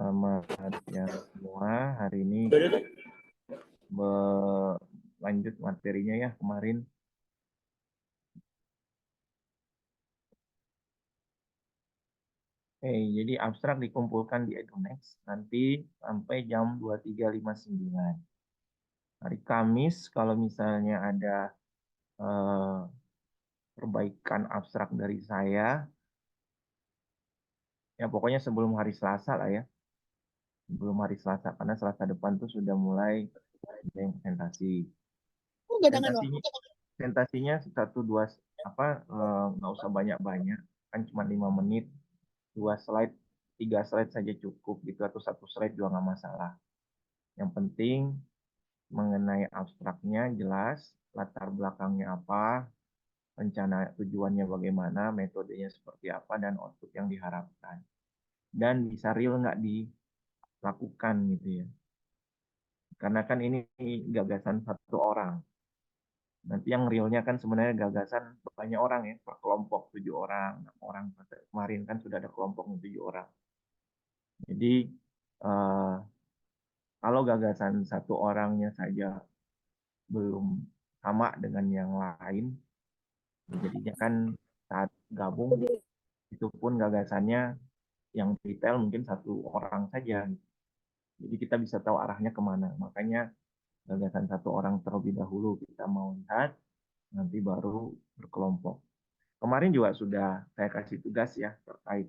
Selamat siang semua. Hari ini lanjut materinya ya kemarin. Jadi abstrak dikumpulkan di Edunext nanti sampai jam 23.59. Hari Kamis kalau misalnya ada perbaikan abstrak dari saya, ya pokoknya sebelum hari Selasa lah ya. Sebelum hari Selasa, karena Selasa depan tuh sudah mulai presentasi. Presentasinya satu dua nggak usah banyak-banyak, kan cuma 5 menit, 2 slide, 3 slide saja cukup gitu, atau 1 slide juga nggak masalah. Yang penting mengenai abstraknya jelas, latar belakangnya apa, rencana tujuannya bagaimana, metodenya seperti apa, dan output yang diharapkan. Dan bisa real nggak dilakukan gitu ya. Karena kan ini gagasan satu orang. Nanti yang realnya kan sebenarnya gagasan banyak orang ya, per kelompok 7 orang, 6 orang. Kemarin kan sudah ada kelompok 7 orang. Jadi kalau gagasan satu orangnya saja belum sama dengan yang lain, jadinya kan saat gabung itu pun gagasannya yang detail mungkin satu orang saja. Jadi kita bisa tahu arahnya kemana. Makanya gagasan satu orang terlebih dahulu kita mau lihat, nanti baru berkelompok. Kemarin juga sudah saya kasih tugas ya terkait.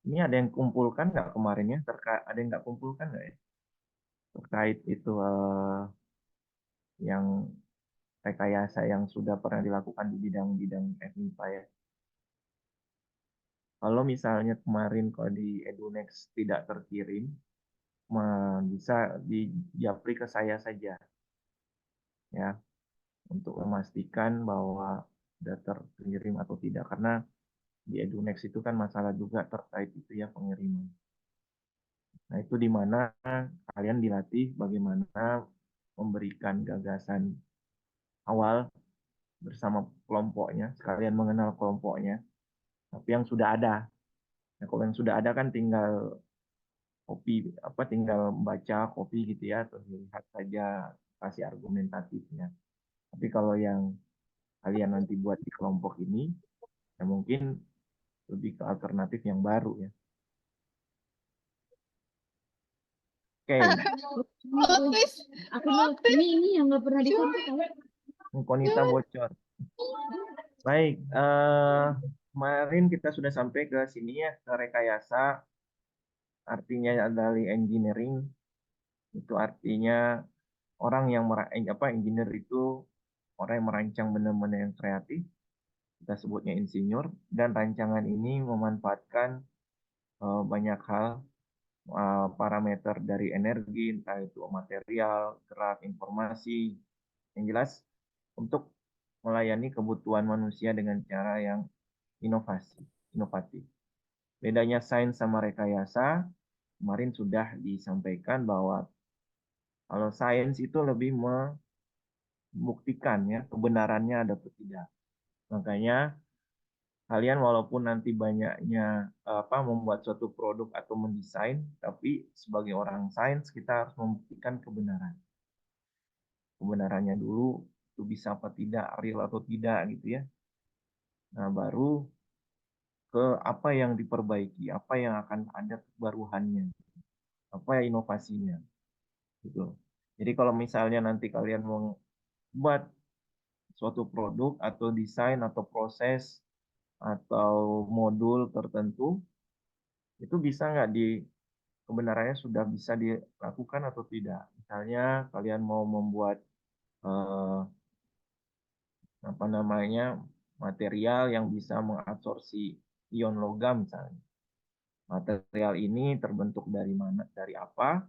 Ini ada yang kumpulkan nggak kemarinnya? Ada yang nggak kumpulkan nggak ya? Terkait itu yang rekayasa yang sudah pernah dilakukan di bidang-bidang FMIPA ya. Kalau misalnya kemarin kalau di Edunext tidak terkirim, bisa di japri ke saya saja ya, untuk memastikan bahwa sudah terkirim atau tidak, karena di Edunext itu kan masalah juga terkait itu ya, pengiriman. Nah, itu di mana kalian dilatih bagaimana memberikan gagasan awal bersama kelompoknya, sekalian mengenal kelompoknya, tapi yang sudah ada. Nah, kalau yang sudah ada kan tinggal tinggal baca copy gitu ya, atau lihat saja kasih argumentatifnya. Tapi kalau yang kalian nanti buat di kelompok ini, ya mungkin lebih ke alternatif yang baru ya. Oke. Ini yang nggak pernah dikontak. Konita bocor. Baik, kemarin kita sudah sampai ke sini ya, ke rekayasa. Artinya dari engineering, itu artinya orang yang engineer itu orang yang merancang benda-benda yang kreatif, kita sebutnya insinyur, dan rancangan ini memanfaatkan banyak hal, parameter dari energi, entah itu material, gerak, informasi, yang jelas untuk melayani kebutuhan manusia dengan cara yang inovatif. Bedanya sains sama rekayasa, kemarin sudah disampaikan bahwa kalau sains itu lebih membuktikan ya kebenarannya ada atau tidak. Makanya kalian walaupun nanti banyaknya membuat suatu produk atau mendesain, tapi sebagai orang sains kita harus membuktikan kebenarannya dulu, itu bisa apa tidak, real atau tidak gitu ya. Nah, baru ke apa yang diperbaiki, apa yang akan ada kebaruannya, apa inovasinya gitu. Jadi kalau misalnya nanti kalian mau buat suatu produk atau desain atau proses atau modul tertentu, itu bisa nggak kebenarannya sudah bisa dilakukan atau tidak. Misalnya kalian mau membuat eh, material yang bisa mengabsorpsi ion logam misalnya. Material ini terbentuk dari mana, dari apa?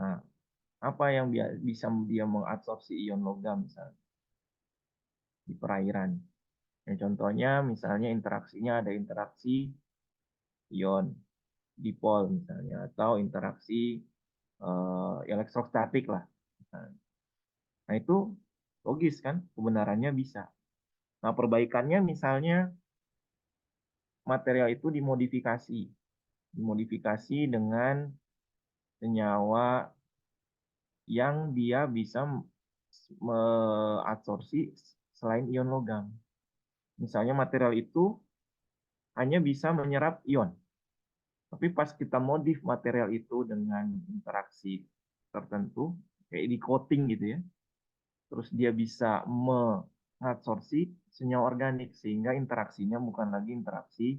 Nah, apa yang bisa dia mengabsorpsi ion logam misalnya di perairan. Ya, contohnya misalnya interaksinya ada interaksi ion dipol misalnya, atau interaksi elektrostatik lah. Nah, itu logis kan, kebenarannya bisa. Nah, perbaikannya misalnya material itu dimodifikasi. dimodifikasi dengan senyawa yang dia bisa mengadsorpsi selain ion logam. Misalnya material itu hanya bisa menyerap ion. Tapi pas kita modif material itu dengan interaksi tertentu, kayak di coating gitu ya, terus dia bisa mengadsorpsi senyawa organik sehingga interaksinya bukan lagi interaksi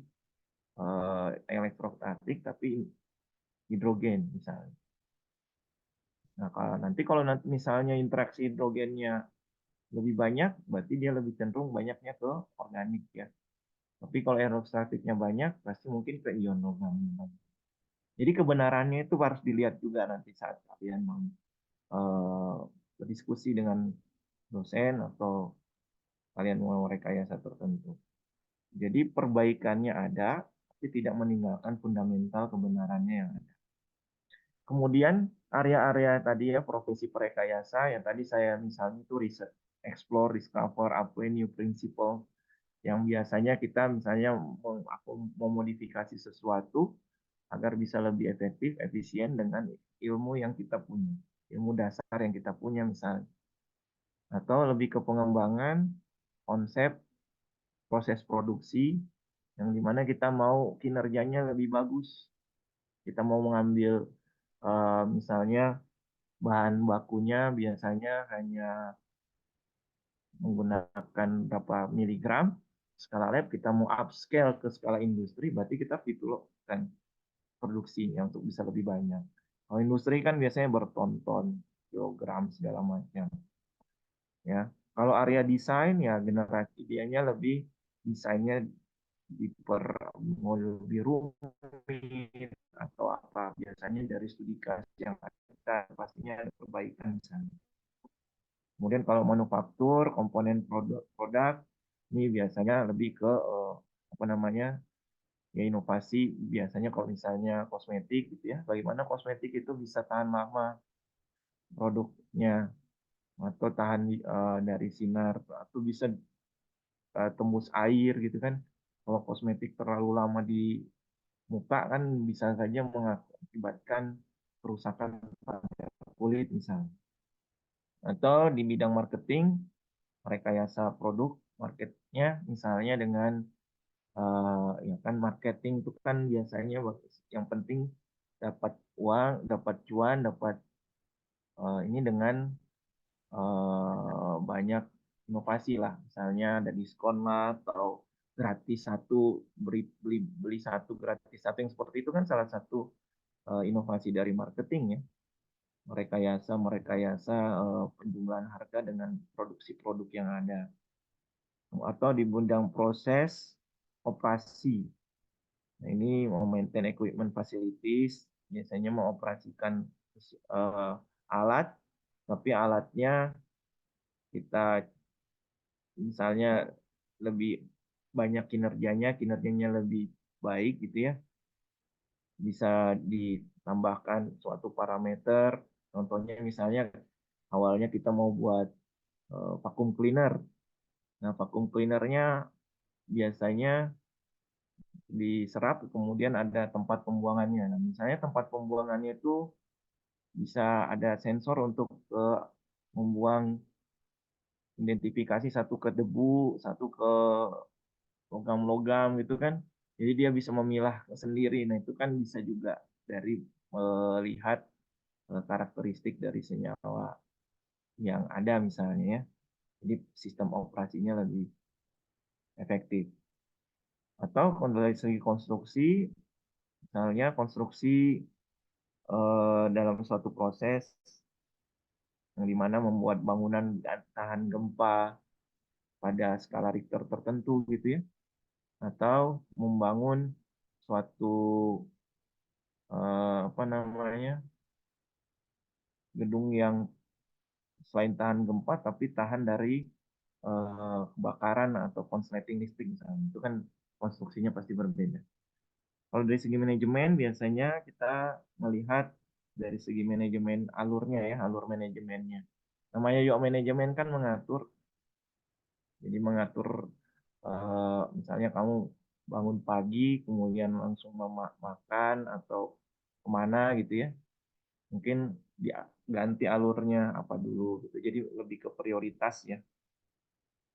elektrostatik tapi hidrogen misalnya. Nah, kalau nanti misalnya interaksi hidrogennya lebih banyak, berarti dia lebih cenderung banyaknya ke organik ya. Tapi kalau elektrostatiknya banyak, pasti mungkin ke ion logam. Jadi kebenarannya itu harus dilihat juga nanti saat kalian mau berdiskusi dengan dosen atau kalian mau rekayasa tertentu. Jadi perbaikannya ada, tapi tidak meninggalkan fundamental kebenarannya yang ada. Kemudian area-area tadi ya profesi perekayasa yang tadi saya misalnya itu riset, explore, discover, apply new principle yang biasanya kita misalnya memodifikasi sesuatu agar bisa lebih efektif, efisien dengan ilmu yang kita punya, ilmu dasar yang kita punya misalnya. Atau lebih ke pengembangan konsep proses produksi yang dimana kita mau kinerjanya lebih bagus. Kita mau mengambil misalnya bahan bakunya biasanya hanya menggunakan berapa miligram skala lab, kita mau upscale ke skala industri, berarti kita fiturkan produksinya untuk bisa lebih banyak. Kalau industri kan biasanya berton-ton kilogram segala macam. Ya, kalau area desain ya generasi dianya lebih desainnya mau lebih rumit atau apa. Biasanya dari studi kasus yang ada pastinya ada perbaikan misalnya. Kemudian kalau manufaktur, komponen produk ini biasanya lebih ke apa namanya ya inovasi. Biasanya kalau misalnya kosmetik gitu ya, bagaimana kosmetik itu bisa tahan lama produknya atau tahan dari sinar atau bisa tembus air gitu kan. Kalau kosmetik terlalu lama di muka kan bisa saja mengakibatkan kerusakan pada kulit misalnya. Atau di bidang marketing, rekayasa produk marketnya misalnya dengan ya kan marketing itu kan biasanya yang penting dapat uang, dapat cuan, dapat ini dengan banyak inovasi lah, misalnya ada diskon lah atau gratis satu beli satu gratis satu yang seperti itu kan salah satu inovasi dari marketing ya, merekayasa merekayasa penjumlahan harga dengan produksi produk yang ada atau di bidang proses operasi. Nah, ini mau maintain equipment facilities, biasanya mengoperasikan alat, tapi alatnya kita misalnya lebih banyak kinerjanya lebih baik gitu ya, bisa ditambahkan suatu parameter. Contohnya misalnya awalnya kita mau buat vacuum cleaner. Nah, vacuum cleanernya biasanya diserap, kemudian ada tempat pembuangannya. Nah, misalnya tempat pembuangannya itu bisa ada sensor untuk membuang identifikasi satu ke debu, satu ke logam-logam gitu kan. Jadi dia bisa memilah sendiri. Nah, itu kan bisa juga dari melihat karakteristik dari senyawa yang ada misalnya ya. Jadi sistem operasinya lebih efektif. Atau dari segi konstruksi, misalnya konstruksi dalam suatu proses yang dimana membuat bangunan tahan gempa pada skala Richter tertentu gitu ya, atau membangun suatu apa namanya gedung yang selain tahan gempa tapi tahan dari kebakaran atau konsleting listrik misalnya, itu kan konstruksinya pasti berbeda. Kalau dari segi manajemen biasanya kita melihat dari segi manajemen alurnya ya, alur manajemennya. Namanya yuk manajemen kan mengatur, jadi mengatur misalnya kamu bangun pagi, kemudian langsung makan atau kemana gitu ya. Mungkin ganti alurnya apa dulu gitu. Jadi lebih ke prioritas ya,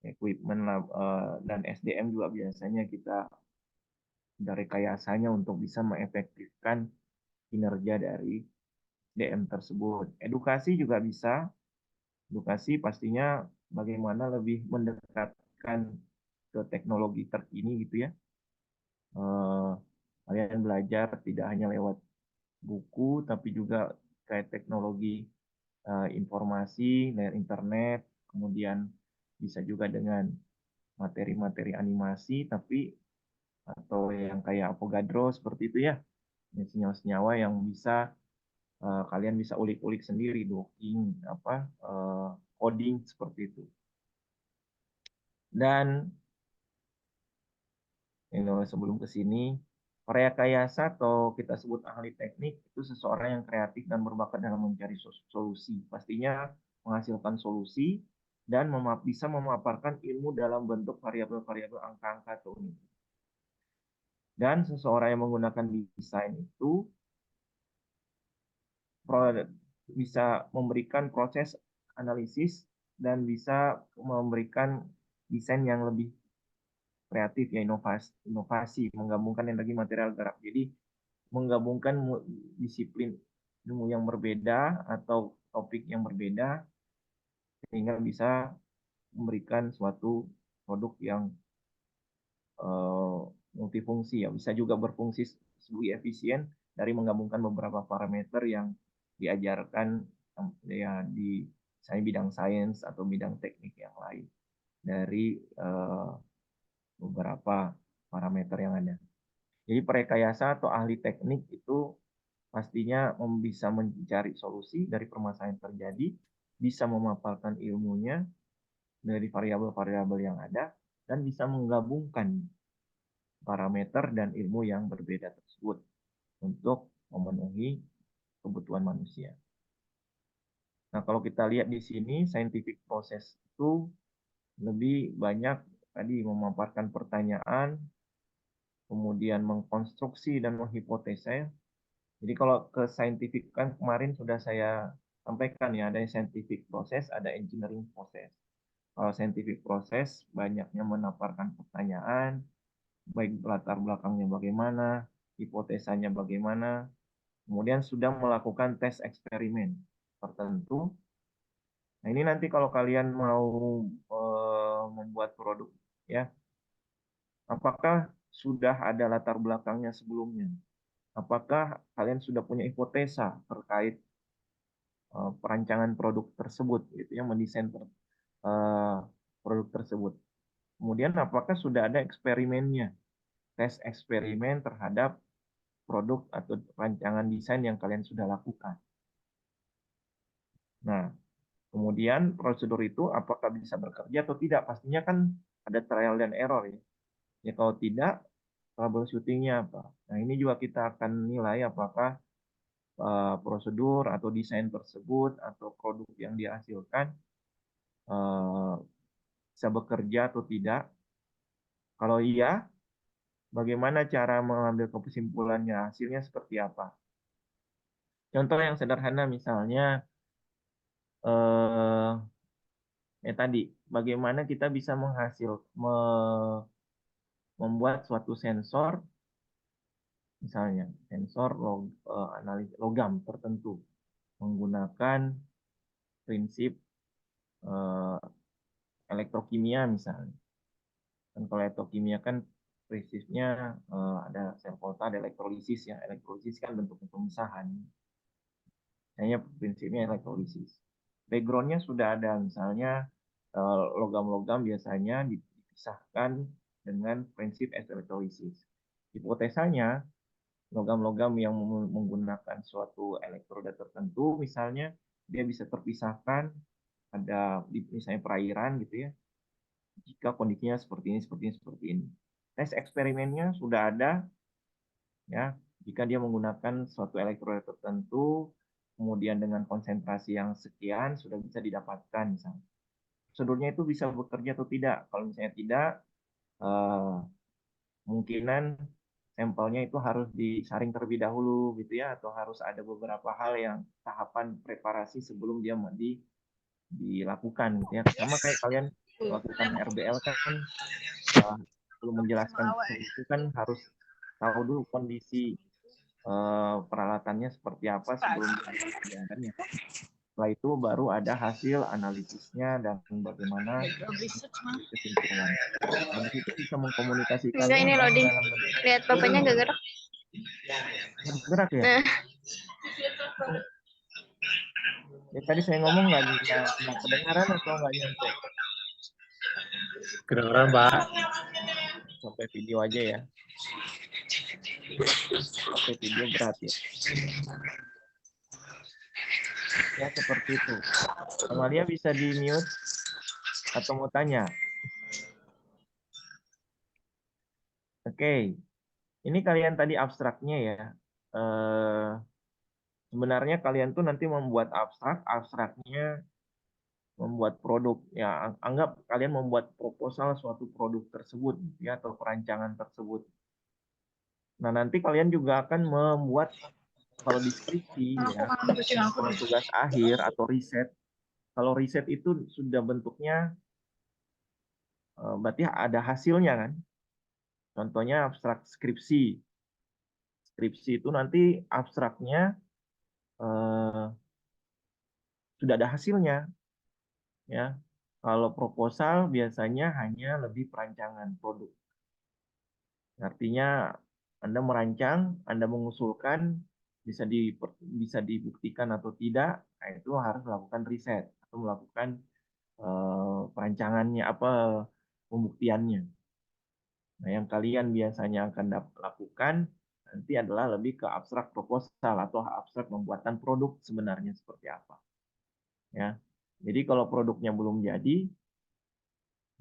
equipment lah, dan SDM juga biasanya kita dari rekayasanya untuk bisa mengefektifkan kinerja dari DM tersebut. Edukasi juga bisa. Edukasi pastinya bagaimana lebih mendekatkan ke teknologi terkini gitu ya. Eh, Kalian belajar tidak hanya lewat buku, tapi juga kayak teknologi informasi, layar internet, kemudian bisa juga dengan materi-materi animasi, tapi atau yang kayak Avogadro seperti itu ya, senyawa-senyawa yang bisa kalian bisa ulik-ulik sendiri, docking, apa, coding seperti itu. Dan sebelum ke sini, rekayasa atau kita sebut ahli teknik itu seseorang yang kreatif dan berbakat dalam mencari solusi. Pastinya menghasilkan solusi dan bisa memaparkan ilmu dalam bentuk variabel-variabel angka-angka atau unit. Dan seseorang yang menggunakan desain itu bisa memberikan proses analisis dan bisa memberikan desain yang lebih kreatif ya, inovasi menggabungkan energi material gerak. Jadi menggabungkan disiplin ilmu yang berbeda atau topik yang berbeda sehingga bisa memberikan suatu produk yang multifungsi ya, bisa juga berfungsi lebih efisien dari menggabungkan beberapa parameter yang diajarkan ya di misalnya bidang sains atau bidang teknik yang lain dari beberapa parameter yang ada. Jadi perekayasa atau ahli teknik itu pastinya bisa mencari solusi dari permasalahan yang terjadi, bisa memaparkan ilmunya dari variabel-variabel yang ada, dan bisa menggabungkan parameter dan ilmu yang berbeda tersebut untuk memenuhi kebutuhan manusia. Nah, kalau kita lihat di sini, scientific process itu lebih banyak tadi memaparkan pertanyaan, kemudian mengkonstruksi dan menghipotesa. Jadi kalau ke scientific kan kemarin sudah saya sampaikan ya, ada scientific process, ada engineering process. Kalau scientific process banyaknya menaparkan pertanyaan, baik latar belakangnya bagaimana, hipotesanya bagaimana, kemudian sudah melakukan tes eksperimen tertentu. Nah, ini nanti kalau kalian mau membuat produk ya, apakah sudah ada latar belakangnya sebelumnya? Apakah kalian sudah punya hipotesa terkait perancangan produk tersebut, gitu ya, mendesain produk tersebut. Kemudian apakah sudah ada eksperimennya, tes eksperimen terhadap produk atau rancangan desain yang kalian sudah lakukan. Nah, kemudian prosedur itu apakah bisa bekerja atau tidak? Pastinya kan ada trial dan error ya. Ya kalau tidak, troubleshootingnya apa? Nah ini juga kita akan nilai apakah prosedur atau desain tersebut atau produk yang dihasilkan uh, bisa bekerja atau tidak. Kalau iya, bagaimana cara mengambil kesimpulannya, hasilnya seperti apa? Contoh yang sederhana misalnya, eh, tadi, bagaimana kita bisa membuat suatu sensor, misalnya sensor analis logam tertentu, menggunakan prinsip eh, elektrokimia misalnya. Dan kalau elektrokimia kan prinsipnya ada sel volta, ada elektrolisis ya. Elektrolisis kan bentuk pemisahan. Hanya prinsipnya elektrolisis. Backgroundnya sudah ada, misalnya logam-logam biasanya dipisahkan dengan prinsip elektrolisis. Hipotesanya, logam-logam yang menggunakan suatu elektroda tertentu, misalnya dia bisa terpisahkan, ada misalnya perairan gitu ya, jika kondisinya seperti ini, seperti ini, seperti ini. Tes eksperimennya sudah ada, ya, jika dia menggunakan suatu elektroda tertentu, kemudian dengan konsentrasi yang sekian sudah bisa didapatkan misalnya. Prosedurnya itu bisa bekerja atau tidak. Kalau misalnya tidak, kemungkinan sampelnya itu harus disaring terlebih dahulu gitu ya, atau harus ada beberapa hal yang tahapan preparasi sebelum dia dilakukan gitu ya. Sama kayak kalian melakukan RBL kan, sebelum menjelaskan itu kan harus tahu dulu kondisi peralatannya seperti apa sebelum dilakukan ya. Setelah itu baru ada hasil analisisnya dan bagaimana kesimpulan. Habis itu bisa mengkomunikasikannya Enggak, ini kan loading. dalam bentuk Lihat bapaknya gak gerak. bergerak ya. Nah, Ya tadi saya ngomong nggak kedengaran atau nggak nyampe? Kedengeran, Pak. Sampai video aja ya. Sampai video berat ya. Ya seperti itu. Amalia bisa di mute atau mau tanya? Oke. Ini kalian tadi abstraknya ya. Sebenarnya kalian tuh nanti membuat abstraknya membuat produk ya, anggap kalian membuat proposal suatu produk tersebut ya, atau perancangan tersebut. Nah nanti kalian juga akan membuat, kalau deskripsi ya, kalau tugas akhir atau riset, kalau riset itu sudah bentuknya berarti ada hasilnya kan. Contohnya abstrak skripsi. Skripsi itu nanti abstraknya sudah ada hasilnya ya. Kalau proposal biasanya hanya lebih perancangan produk. Artinya Anda merancang, Anda mengusulkan, bisa dibuktikan atau tidak, nah itu harus melakukan riset atau melakukan perancangannya apa, pembuktiannya. Nah, yang kalian biasanya akan lakukan nanti adalah lebih ke abstrak proposal atau abstrak pembuatan produk sebenarnya seperti apa. Ya. Jadi kalau produknya belum jadi,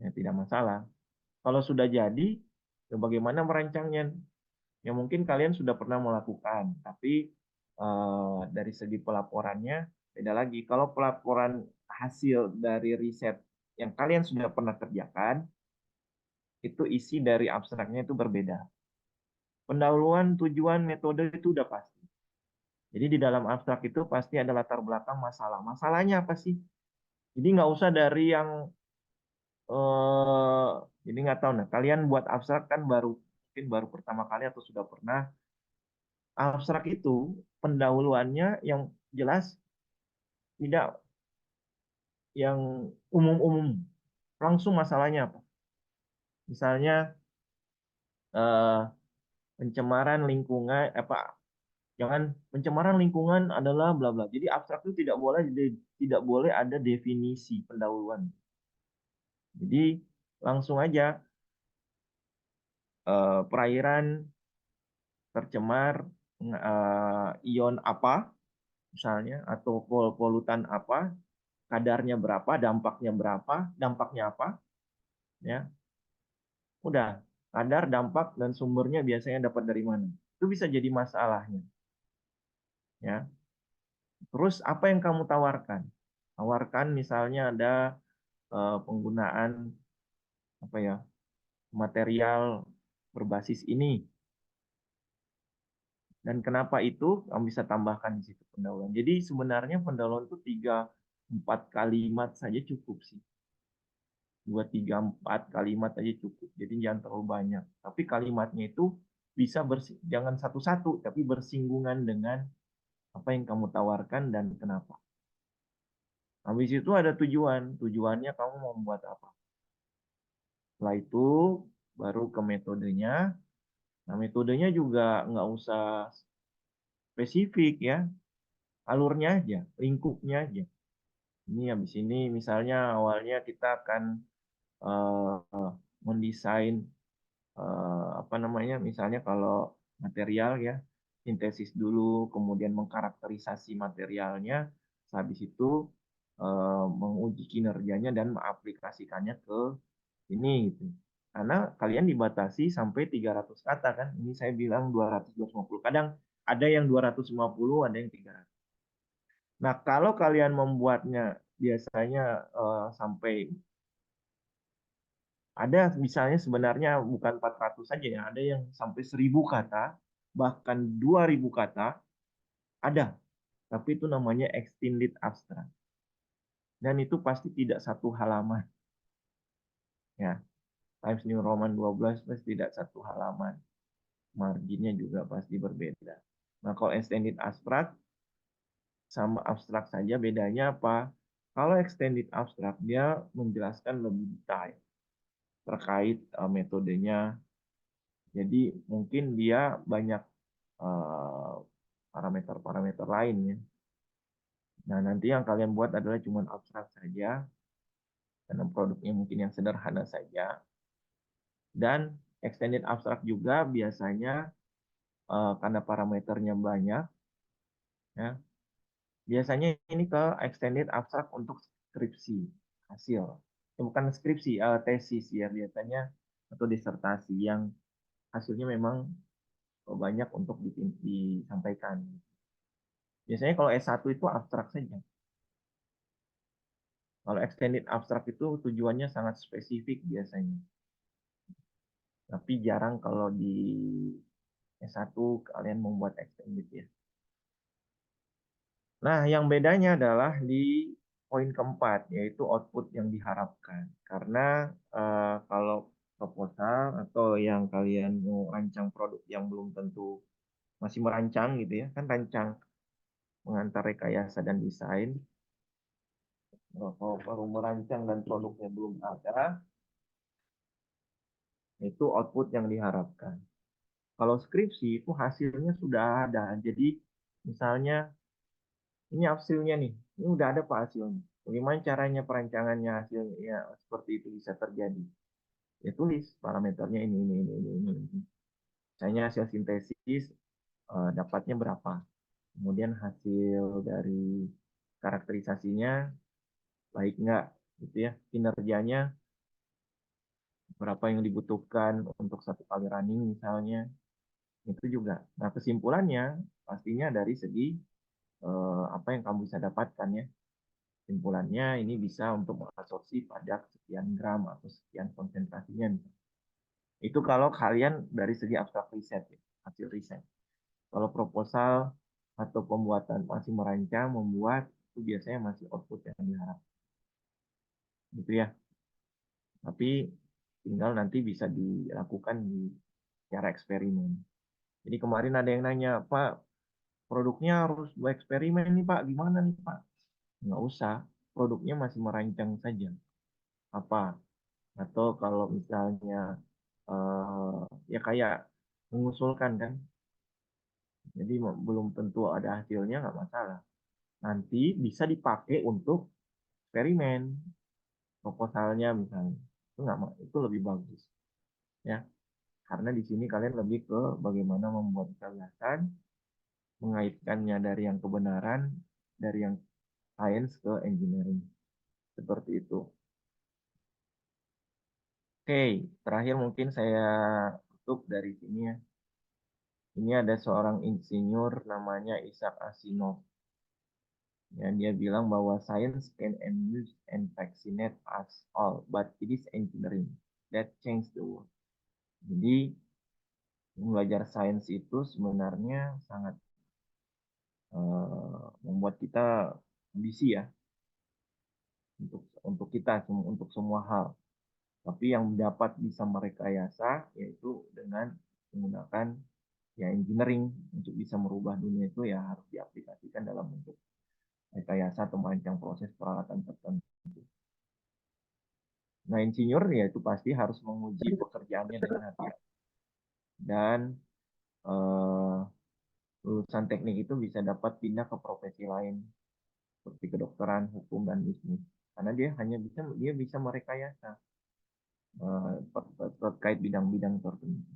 ya tidak masalah. Kalau sudah jadi, ya bagaimana merancangnya? Ya mungkin kalian sudah pernah melakukan, tapi dari segi pelaporannya beda lagi. Kalau pelaporan hasil dari riset yang kalian sudah pernah kerjakan, itu isi dari abstraknya itu berbeda. Pendahuluan, tujuan, metode itu udah pasti. Jadi di dalam abstrak itu pasti ada latar belakang masalah. Masalahnya apa sih? Jadi nggak usah dari yang jadi nggak tahu. Nah, kalian buat abstrak kan mungkin baru pertama kali atau sudah pernah. Abstrak itu pendahuluannya yang jelas, tidak yang umum-umum. Langsung masalahnya apa? Misalnya pencemaran lingkungan jangan pencemaran lingkungan adalah bla bla. Jadi abstrak itu tidak boleh ada definisi pendahuluan. Jadi langsung aja perairan tercemar ion apa misalnya, atau polutan apa, kadarnya berapa, dampaknya apa, ya. Udah, kadar, dampak, dan sumbernya biasanya dapat dari mana. Itu bisa jadi masalahnya. Ya. Terus apa yang kamu tawarkan? Tawarkan misalnya ada penggunaan apa ya, material berbasis ini. Dan kenapa itu? Kamu bisa tambahkan di situ pendahuluan. Jadi sebenarnya pendahuluan itu 3-4 kalimat saja cukup sih. 2-3-4 kalimat aja cukup. Jadi jangan terlalu banyak. Tapi kalimatnya itu bisa jangan satu-satu, tapi bersinggungan dengan apa yang kamu tawarkan dan kenapa. Habis itu ada tujuan. Tujuannya kamu mau membuat apa. Setelah itu baru ke metodenya. Nah metodenya juga nggak usah spesifik ya. Alurnya aja, lingkupnya aja. Ini habis ini misalnya awalnya kita akan mendesain apa namanya, misalnya kalau material ya, sintesis dulu, kemudian mengkarakterisasi materialnya, habis itu menguji kinerjanya dan mengaplikasikannya ke ini gitu. Karena kalian dibatasi sampai 300 kata kan. Ini saya bilang 200-250. Kadang ada yang 250, ada yang 300. Nah, kalau kalian membuatnya biasanya sampai Ada misalnya sebenarnya bukan 400 saja ya, ada yang sampai 1000 kata, bahkan 2000 kata, ada. Tapi itu namanya extended abstract. Dan itu pasti tidak satu halaman. Ya, Times New Roman 12 pasti tidak satu halaman. Marginnya juga pasti berbeda. Nah, kalau extended abstract sama abstrak saja bedanya apa? Kalau extended abstract dia menjelaskan lebih detail terkait metodenya. Jadi mungkin dia banyak parameter-parameter lain ya. Nah, nanti yang kalian buat adalah cuma abstrak saja, karena produknya mungkin yang sederhana saja. Dan extended abstrak juga biasanya karena parameternya banyak, ya, biasanya ini ke extended abstrak untuk skripsi hasil. Bukan skripsi, tesis ya biasanya, atau disertasi yang hasilnya memang banyak untuk disampaikan. Biasanya kalau S1 itu abstrak saja. Kalau extended abstrak itu tujuannya sangat spesifik biasanya. Tapi jarang kalau di S1 kalian membuat extended ya. Nah, yang bedanya adalah di poin keempat, yaitu output yang diharapkan. Karena kalau proposal atau yang kalian mau rancang produk yang belum tentu masih merancang gitu ya, kan rancang mengantar rekayasa dan desain. Kalau baru merancang dan produknya belum ada, itu output yang diharapkan. Kalau skripsi itu hasilnya sudah ada. Jadi misalnya ini hasilnya nih, ini udah ada Pak hasilnya. Bagaimana caranya perancangannya hasilnya ya, seperti itu bisa terjadi. Ya tulis parameternya ini. Misalnya hasil sintesis dapatnya berapa. Kemudian hasil dari karakterisasinya baik nggak gitu ya. Kinerjanya berapa yang dibutuhkan untuk satu kali running misalnya. Itu juga. Nah, kesimpulannya pastinya dari segi apa yang kamu bisa dapatkan ya. Kesimpulannya ini bisa untuk mengadsorpsi pada sekian gram atau sekian konsentrasinya. Itu kalau kalian dari segi abstrak riset, ya, hasil riset. Kalau proposal atau pembuatan masih merancang, membuat, itu biasanya masih output yang diharapkan. Gitu ya. Tapi tinggal nanti bisa dilakukan di cara eksperimen. Jadi kemarin ada yang nanya, Pak, produknya harus buat eksperimen nih Pak, gimana nih Pak? Nggak usah, produknya masih merancang saja. Apa? Atau kalau misalnya ya kayak mengusulkan kan, jadi belum tentu ada hasilnya nggak masalah. Nanti bisa dipakai untuk eksperimen proposalnya misalnya, itu nggak itu lebih bagus ya, karena di sini kalian lebih ke bagaimana membuat gagasan, mengaitkannya dari yang kebenaran, dari yang science ke engineering, seperti itu. Oke, terakhir mungkin saya tutup dari sini ya. Ini ada seorang insinyur namanya Isaac Asimov. Ya, dia bilang bahwa science can amuse and fascinate us all, but it is engineering that change the world. Jadi, belajar sains itu sebenarnya sangat membuat kita ambisi ya untuk kita untuk semua hal. Tapi yang dapat bisa merekayasa yaitu dengan menggunakan ya engineering untuk bisa merubah dunia itu ya harus diaplikasikan dalam bentuk rekayasa atau merancang proses peralatan tertentu. Nah, insinyur ya itu pasti harus menguji pekerjaannya dengan hati-hati. Dan eh, lulusan teknik itu bisa dapat pindah ke profesi lain seperti kedokteran, hukum, dan bisnis. Karena dia bisa merekayasa terkait bidang-bidang tertentu.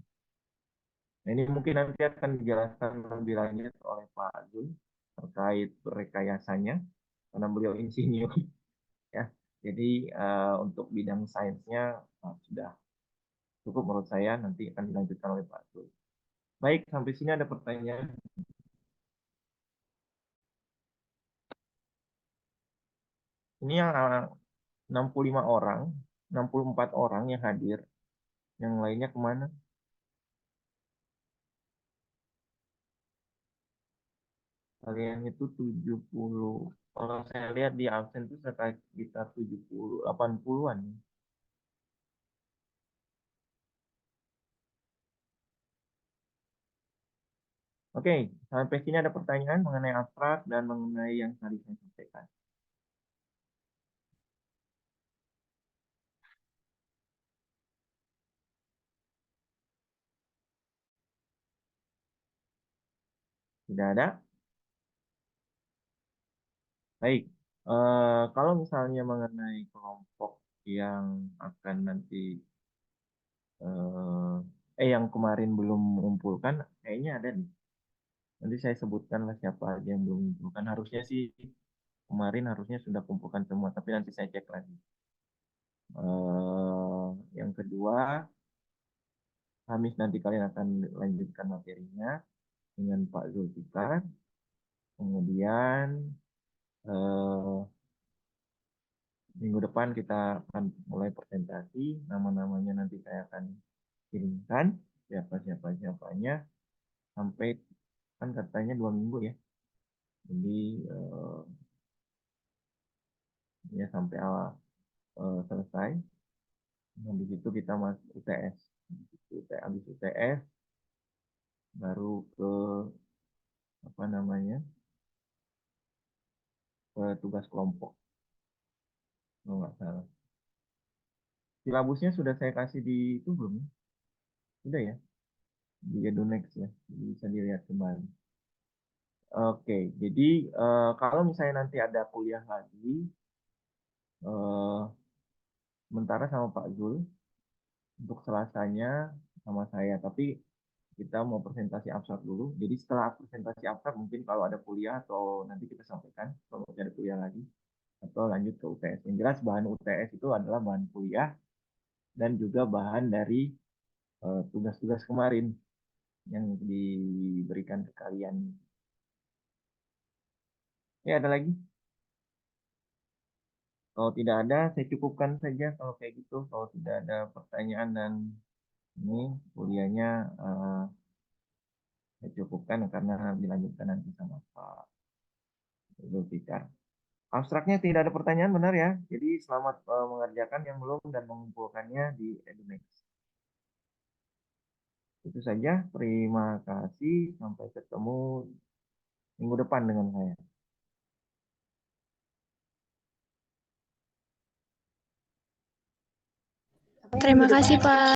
Nah, ini mungkin nanti akan dijelaskan lebih lanjut oleh Pak Zul terkait rekayasanya, karena beliau insinyur ya. Jadi untuk bidang sainsnya sudah cukup menurut saya, nanti akan dilanjutkan oleh Pak Zul. Baik, sampai sini ada pertanyaan. Ini yang 65 orang 64 orang yang hadir. Yang lainnya kemana? Kalian itu 70. Kalau saya lihat di absen itu sekitar 70, 80-an. Oke, sampai sini ada pertanyaan mengenai abstrak dan mengenai yang tadi saya sampaikan. Tidak ada? Baik. Kalau misalnya mengenai kelompok yang akan nanti yang kemarin belum mengumpulkan, kayaknya ada nih. Nanti saya sebutkan lah siapa aja yang belum mengumpulkan. Harusnya sih kemarin harusnya sudah kumpulkan semua, tapi nanti saya cek lagi. Yang kedua, Kamis nanti kalian akan lanjutkan materinya dengan Pak Zulfikar. Kemudian eh, minggu depan kita akan mulai presentasi. Nama-namanya nanti saya akan kirimkan siapanya sampai kan katanya 2 minggu ya. Jadi ya sampai awal selesai. Habis itu kita masuk UTS. Habis UTS baru ke apa namanya ke tugas kelompok kalau nggak salah. Silabusnya sudah saya kasih di itu belum? Sudah ya di Edunex ya. Bisa dilihat kembali. Oke, jadi kalau misalnya nanti ada kuliah lagi, eh, sementara sama Pak Zul untuk Selasanya sama saya. Tapi kita mau presentasi abstrak dulu. Jadi setelah presentasi abstrak mungkin kalau ada kuliah atau nanti kita sampaikan kalau ada kuliah lagi atau lanjut ke UTS. Yang jelas bahan UTS itu adalah bahan kuliah dan juga bahan dari tugas-tugas kemarin yang diberikan ke kalian. Ya, ada lagi? Kalau tidak ada, saya cukupkan saja kalau kayak gitu. Kalau tidak ada pertanyaan dan ini kuliahnya saya cukupkan karena dilanjutkan nanti sama Pak Zulfikar. Abstraknya tidak ada pertanyaan, benar ya? Jadi selamat mengerjakan yang belum dan mengumpulkannya di Edunex. Itu saja. Terima kasih. Sampai ketemu minggu depan dengan saya. Terima kasih, Pak.